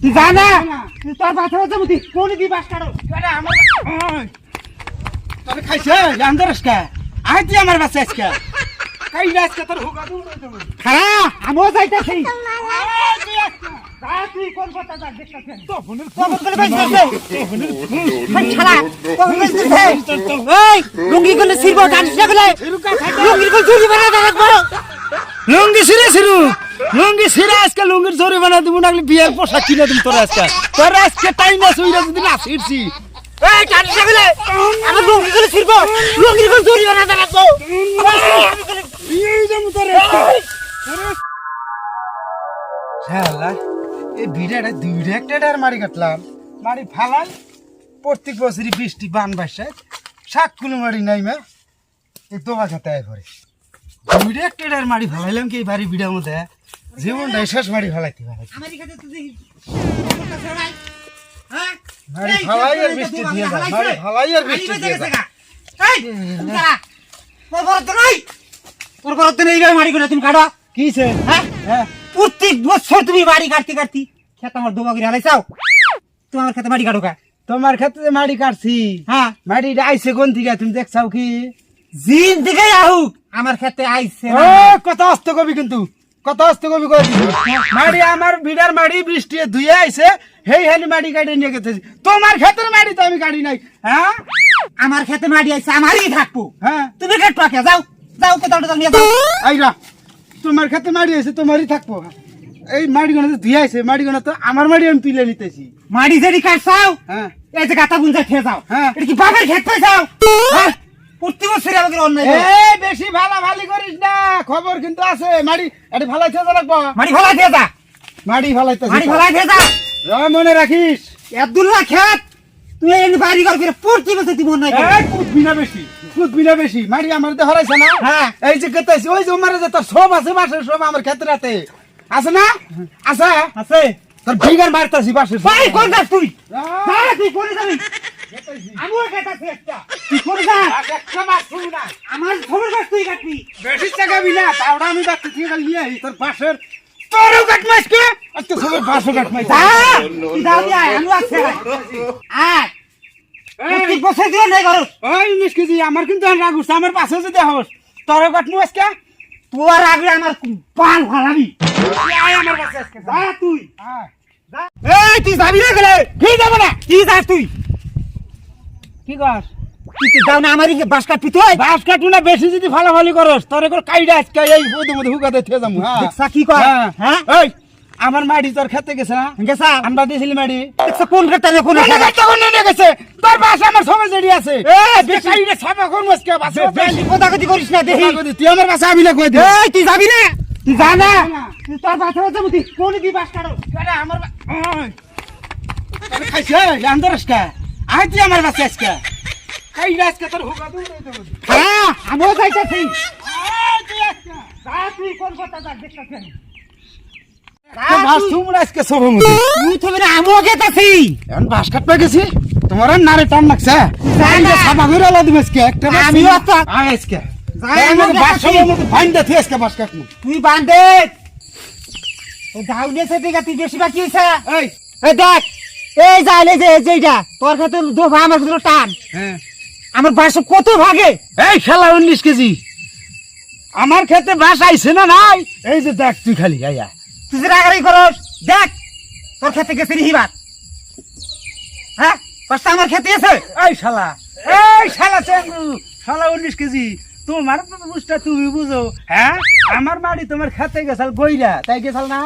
তুই জানা তুই তোর বাচ্চা বাচ্চা বুদ্ধি কোন কি বাস কাটো আমার তোরে খাইছে জানদারস কা আই তুই আমার বাচ্চা আজকে কাই আজকে তোর হুকা দূর দেব খারা আমিও যাইতাছি তুই কোন কথা যা দেখতেছেন তো ফোনের খবর করে বাইছে ছাড়া খবর বাইছে এই লুঙ্গি গলে সিরবো জানিস না গলে লুঙ্গি গলে চুরি বানা রাখবো লুঙ্গি সিরে আজকে লুঙ্গির জরি বানা দিব নাকি বিয়ের পোশাক কিনে দিব তোর আজকে টাইম না সুইরা যদি না ছিড়ছি এই জানিস না গলে আমার লুঙ্গি গলে সিরবো লুঙ্গি গলে চুরি বানা রাখবো এই যে তোরে শালা এই ভিড়াটা দুইটা একটা মারি কাটলাম মারি ফালাই প্রত্যেক বছরই বৃষ্টি বান বাসায় শাক কুলো মারি নাই মা এই দোবা খাতে করে দুইটা একটা মারি ফালাইলাম কি বাড়ি ভিড়ার মধ্যে জীবনটা শেষ মারি ফালাইতে পারে আমার কাছে তুই মারি ফালাই আর বৃষ্টি দিয়ে যায় মারি ফালাই আর বৃষ্টি দিয়ে যায় এই দাঁড়া তোর বড় তো নাই তোর বড় তো নেই মারি করে তুমি কাটো কিছে হ্যাঁ হ্যাঁ প্রত্যেক বছর তুমি বাড়ি কাটতে খেত আমার দোবা করে হারাইছাও তুমি আমার খেতে বাড়ি কাটো কা তোমার ক্ষেত্রে মারি কাটছি হ্যাঁ মারিটা আইছে কোন দিকে তুমি দেখছাও কি জিন দিকে আহুক আমার খেতে আইছে ও কত অস্ত কবি কিন্তু কত অস্ত কবি করে দিবি মারি আমার ভিড়ার মারি বৃষ্টি ধুয়ে আইছে হেই হানি মাটি কাটে নিয়ে গেছে তোমার ক্ষেতের মাটি তো আমি কাটি নাই হ্যাঁ আমার খেতে মারি আইছে আমারই থাকবো হ্যাঁ তুমি কাটবা কে যাও যাও কোথাও নিয়ে যাও আইরা তোমার ক্ষেতে মারি আইছে তোমারই থাকবো এই মাটি গোনা ধুয়ে আইছে মাটি গোনা তো আমার মাটি আমি তুলে নিতেছি মারি যদি কাটছাও হ্যাঁ এই যে গাতা বুনজা খেয়ে যাও হ্যাঁ। এটা কি বাবার খেত পাইছাও হ্যাঁ প্রতি বছর আমাকে অন্যায় করো। এই বেশি ভালাভালি করিস না খবর কিন্তু আছে মাটি এটা ভালাইছে লাগবো মারি ফলাই দিয়ে যা মাটি ভালাইতেছে মারি ফলাই দিয়ে যা মনে রাখিস আব্দুল্লাহ খেত তুই এই বাড়ি ঘর করে প্রতি বছর তুই অন্যায় করো। এই কুদবি না বেশি মারি আমার তো হরাইছে না হ্যাঁ। এই যে কেতাইছি ওই যে মারে যে তোর সব আছে বাসের সব আমার ক্ষেত্রে আছে না আছে আছে তোর ভিগার মারতাছি বাসের ভাই কোন যাস তুই তুই করে যাবি আমিও খেতাছি একটা তুই করে যা একটা মাছ শুনি না আমার খবর কাছ তুই কাটবি বেশি চাগাবি না তাওড়া আমি বাচ্চা ঠিক নিয়ে আই তোর বাসের তোরও কাট মাছ কে আজকে সবের বাসও কাট মাছ যা তুই যাও দিয়া আমি আছে আয় প্রতি বছর দিও নাই করো ওই 19 কেজি আমার কিন্তু রাগ উঠছে আমার পাশে যদি হস তোরও কাট মাছ কে তোর আগে আমার পাল ফালাবি আয় আমার কাছে আজকে যা তুই আয় এই তুই যাবি না গেলে কি যাব না কি যাস তুই কি কর তুই তো যাও না আমারই বাস কাটবি তুই বাস কাটু না বেশি যদি ফালাফালি করস তোর একর কাইডা আজকে এই ওদের মধ্যে হুকাতে থে যামু হ্যাঁ দেখছা কি কর হ্যাঁ এই আমার মাটি তোর খেতে গেছে না গেছা আমরা দিছিলি মাটি দেখছা কোন করতে কোন কোন নিয়ে গেছে তোর বাসা আমার সবে জড়ি আছে বেশি কাইডা ছাপা কোন মস্কে বাসা বেশি কথাকতি করিস না দেখি তুই আমার বাসা আমি না কই দে এই তুই যাবি না তুই যা না তুই তোর বাসা যাবি তুই কোন দি বাস কাটো আরে আমার তোর খাইছে আন্দরস কা আই তুই আমার বাসা আজকে কাইডা আজকে তোর হুকা দূর দেব হ্যাঁ আমিও যাইতাছি তুই আজকে যা তুই কোন কথা যা দেখতাছেন বাস তুমি আজকে সব মধ্যে তুই তো না আমিও গেতাছি এখন বাস কাটতে গেছি তোমার আর নারে টান লাগছে না। সাবা ঘুরে আলো দিবে আজকে একটা আমিও তো আজকে যাই আমিও বাস গেতাছি। সবার মধ্যে ফাইনটা তুই আজকে বাস কাটমু তুই বান্ধে ও গাউনে সাথে তুই বেশি বাকি হইছা এই এই দেখ এই যাইলে যে যেইটা তোর কাছে দোভা আমার কাছে টান হ্যাঁ আমার বাস কত ভাগে এই খেলা 19 কেজি আমার খেতে বাস আইছে না নাই এই যে দেখ তুই খালি আয়া তুই যে রাগারাগি করস দেখ তোর খেতে গেছে হিবার হ্যাঁ কষ্ট আমার খেতে আছে এই শালা চেঙ্গু শালা 19 কেজি তোমার বুঝটা তুমি বুঝো হ্যাঁ আমার বাড়ি তোমার খেতে গেছাল গইরা তাই গেছাল না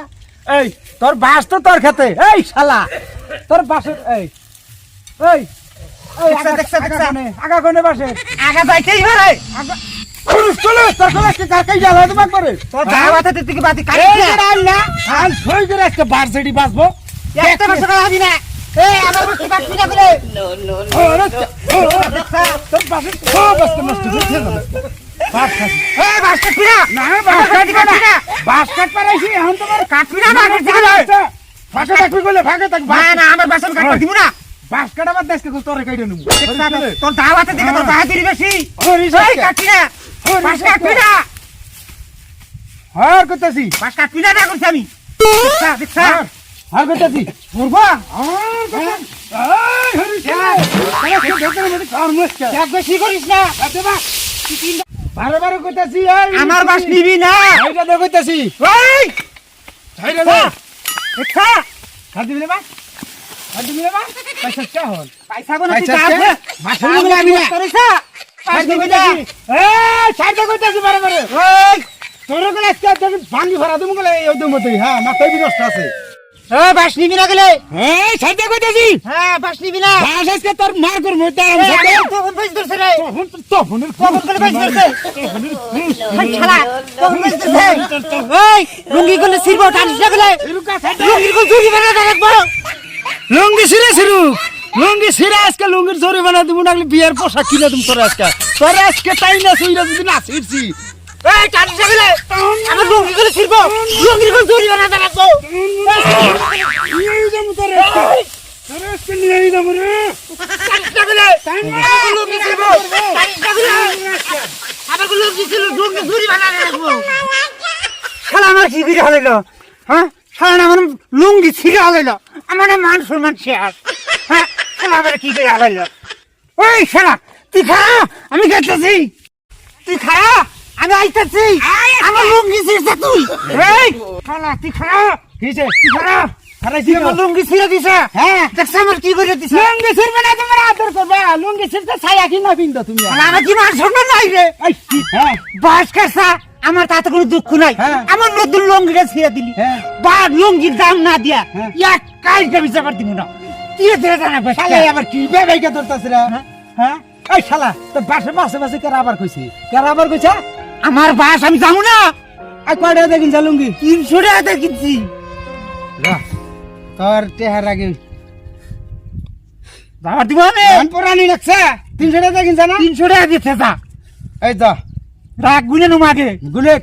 এই তোর বাস তো তোর খেতে এই শালা তোর বাসের এই এই দেখছা। আগা কোনে বাসে আগা যাইতেই পারে চলো তোর কলেজকে কাকাই জ্বালা তোমার করে তোর দাওয়াতে তুই বাতি কাটি এই যে আল্লাহ আল সই করে একটা বারসেডি বাসবো একটা বছর হবি না এই আমার বসে কাটবি না বলে তোর বাসে সব আসতে নষ্ট হয়ে যাবে বাস খাবি এই বাস কাটবি না না বাস কাটবি না বাস কাট পারাইছি এখন তোমার কাটবি না বাস ভাগে থাকবি বলে ভাগে থাকবি না না আমার বাসন কাটবা দিব না বাস কাটাবার দেশকে তোরে কাইডে নেবো তোর দাওয়াতে দিকে তোর বাহাদুরি বেশি এই কাটবি না বাস কাটবি না হর করতেছি বাস কাটবি না না করছি আমি দেখছা আর কইতাছি করবা এক বেশি করিস না বারে বারে কইতাছি আমার বাস নিবি না এইটা তো কইতাছি ওই ছাইরা দে দেখা খাদ দিবি না বা খাদ দিবি না বা পয়সা চা হল পয়সা কোন পয়সা ঠিক আছে বাসা নিবি আমি না করিসা ছাইরা কইতাছি ছাইরা কইতাছি বারে বারে ওই তোর গলে আজকে তুমি ভাঙ্গি ভরা তুমি গলে এই ওদম মতই হ্যাঁ মাথায় বিরষ্ট আছে ওই বাস নিবি না গেলে ছাইরা কইতাছি হ্যাঁ বাস নিবি না বাস আজকে তোর মার কর মইতা তখন বেশ ধরছে রে তখনের তখন করে বেশ ধরছে হাই শালা তখন বেশ ধরছে ওই লুঙ্গি গুলো সিরবো টানিস না গেলে লুঙ্গি গুলো চুরি বানা রাখবো লুঙ্গি সিরে সিরু লুঙ্গি সিরে আজকে লুঙ্গির জরি বানা দিব নাগলি বিয়ার পোশাক কিনে তুমি তোর আজকে তাই না সুইরা যদি না ছিড়ছি এই টানিস না গেলে আমার লুঙ্গি গুলো সিরবো লুঙ্গি গুলো চুরি বানা রাখবো এই যাম তোর আজকে নিয়ে যাম রে টানিস না গেলে আমার লুঙ্গি সিরবো টানিস না গেলে আমার লুঙ্গি ছিল লুঙ্গি চুরি বানা রাখবো শালা আমার কি বিরে হলো হ্যাঁ শালা আমার লুঙ্গি ছিঁড়ে হলো আমার মান সম্মান শেষ হ্যাঁ শালা আমার কি করে হলো ওই শালা তুই খারা আমি গেতেছি তুই খারা আমি আইতেছি আমার লুঙ্গি ছিঁড়ছে তুই এই শালা তুই খারা কিছে তুই খারা খারাইছি আমার লুঙ্গি ছিঁড়ে দিছে হ্যাঁ দেখছ আমার কি করে দিছে লুঙ্গি ছিড়বে না তোমার আদর করবে লুঙ্গি ছিড়তে ছায়া কি না বিন্দু তুমি শালা আমার কি মান সম্মান নাই রে হ্যাঁ বাস কাছা আমার তাতে কোনো দুঃখ নাই হ্যাঁ। আমার নতুন লুঙ্গিটা ছিঁড়ে দিলি হ্যাঁ। বা লুঙ্গির দাম না দিয়া হ্যাঁ। এক কাজটা বিচার দিব না দিয়ে দিয়ে জানা শালা আবার কি বেবাইকে ধরতাছ রে হ্যাঁ এই শালা তো বাসে বাসে বাসে কেরা আবার কইছি কেরা আবার কইছা আমার বাস আমি যাবো না আই কয়টা দেখিন লুঙ্গি 300 টাকা কিনছি তোর টেহার আগে যাবার দিব আমি ধান পোড়ানি লাগছে 300 টাকা দেখিন জানা 300 টাকা দিতে যা এই যা রাগ গুনে নো মাগে গুলেক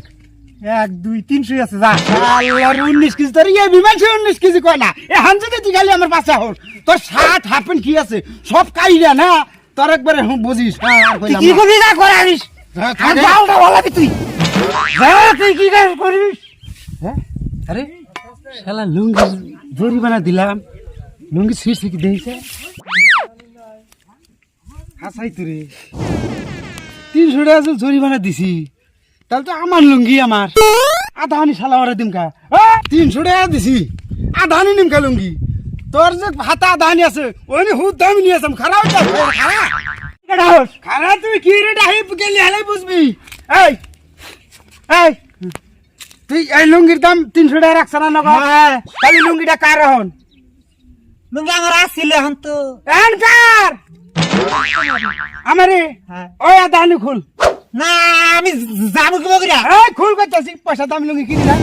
1 2 300 আছে যা আল্লাহর 19 কেজি তোর এই বিমান 19 কেজি কয় না এ হানজে দি খালি আমার বাসা হল তোর 60 হাফেন কি আছে সব কাইরা না তোর একবারে বুঝিস হ্যাঁ আর তুই কইলাম কি করবি না করারিস আর যাওটা বলাবি তুই যা তুই কি করিস হ্যাঁ আরে শালা লুঙ্গি জরিমানা দিলাম লুঙ্গি ছিঁড়ছে কি দেখছে হাসাই তুরে 300 টাকা যে জরিমানা দিছি তাহলে তো আমার লুঙ্গি আমার আধানি শালা ওরা দিমকা 300 টাকা দিছি আধানি নিমকা লুঙ্গি তোর যে হাতা আধানি আছে ওই হুদ দাম নিয়ে আসম খারাপ খারাপ কেডা হোস খারাপ তুই কি রে ডাহি গেলি হালে বুঝবি এই এই তুই এই লুঙ্গির দাম 300 টাকা রাখছ না নগদ হ্যাঁ খালি লুঙ্গিটা কার হন লুঙ্গি আমার আসছিল এখন তো এন কার আমারে হ্যাঁ ওই আদানি খুল না আমি যাবো কি বগিরা এই খুল কইতাছি পয়সা দাম লুঙ্গি কিনি না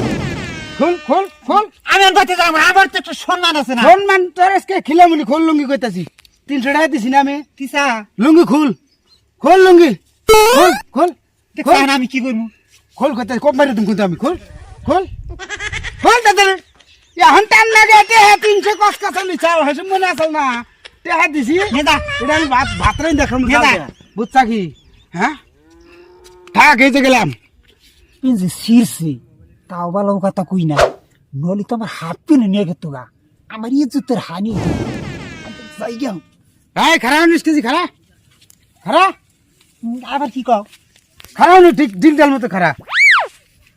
খুল খুল খুল আমি আর করতে যাবো আমার তো একটু সম্মান আছে না সম্মান তোর আজকে খিলামুনি খুল লুঙ্গি কইতাছি 300 টাকা দিছি না আমি কিসা লুঙ্গি খুল খুল লুঙ্গি খুল খুল দেখছেন আমি কি করবো খোল কইতাছি কোপ মারি তুমি আমি খোল খোল খোল দাদা এখন টান না গেতে 300 কস কাছে নিছাও হেসে মনে আসল না তে হাত দিছি নেদা এটা আমি ভাত রাই দেখাম নেদা। বুঝছা কি হ্যাঁ থাক এই যে গেলাম পিনছে শিরছি তাও ভালো কথা কই না নলি তো আমার হাত পিনে নিয়ে গেত গা আমার ইজ্জতের হানি যাই গেল এই খারাপ নিস কেজি খারা খারা আবার কি কও খারাপ নি ঠিক ঠিক ডাল মতো খারা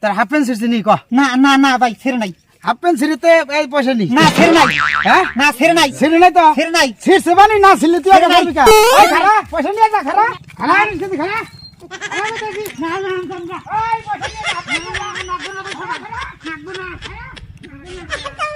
তার হাফ প্যান্ট ছিড়ছি নি ক না না না ভাই ছেড়ে নাই হাফ প্যান্ট ছিড়তে এই পয়সা নি না ছেড়ে নাই হ্যাঁ না ছেড়ে নাই ছিড়ে নাই তো ছেড়ে নাই ছিড়ছে মানে না ছিড়লে তুই আগে ছেড়ে নাই। বলবি কা এই খারা পয়সা নিয়ে যা খারা খারা নিস কেজি খারা না না না এই পয়সা নিয়ে যা